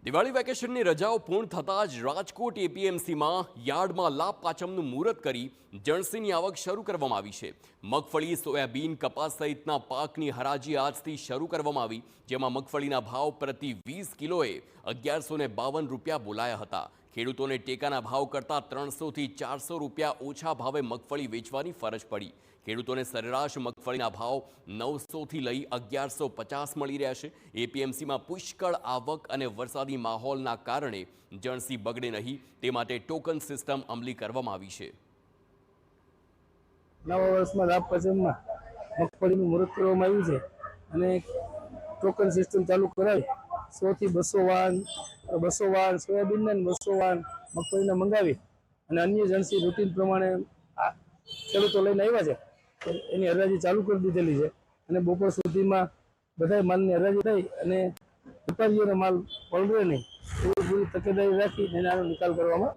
દિવાળી વેકેશનની રજાઓ પૂર્ણ થતાં જ રાજકોટ એપીએમસીમાં યાર્ડમાં લાભ પાંચમનું મુહૂર્ત કરી જણસીની આવક શરૂ કરવામાં આવી છે। મગફળી, સોયાબીન, કપાસ સહિતના પાકની હરાજી આજથી શરૂ કરવામાં આવી, જેમાં મગફળીના ભાવ પ્રતિ 20 કિલોએ 1152 રૂપિયા બોલાયા હતા। ખેડૂતોને ટેકાના ભાવ કરતાં 300 થી 400 રૂપિયા ઓછા ભાવે મગફળી વેચવાની ફરજ પડી। ખેડૂતોને સરેરાશ મગફળીના ભાવ 900 થી લઈ 1150 મળી રહ્યા છે। એપીએમસીમાં પુષ્કળ આવક અને વરસાદી માહોલના કારણે જણસી બગડે નહીં તે માટે ટોકન સિસ્ટમ અમલી કરવામાં આવી છે। નવા વર્ષમાં લાભ પાંચમમાં મગફળીનું મુહૂર્ત કરવામાં આવ્યું છે અને ટોકન સિસ્ટમ ચાલુ કરાવી 100 થી 200 વાણ સોયાબીનના 200 વાણ મગફળીના મંગાવી અને અન્ય જણસી રૂટીન પ્રમાણે ખેડૂતો લઈને આવ્યા છે। એની હરાજી ચાલુ કરી દીધેલી છે અને બપોર સુધીમાં બધા માલની હરાજી થઈ અને વેપારીઓનો માલ પલળે નહીં એવી પૂરી તકેદારી રાખી એનો નિકાલ કરવામાં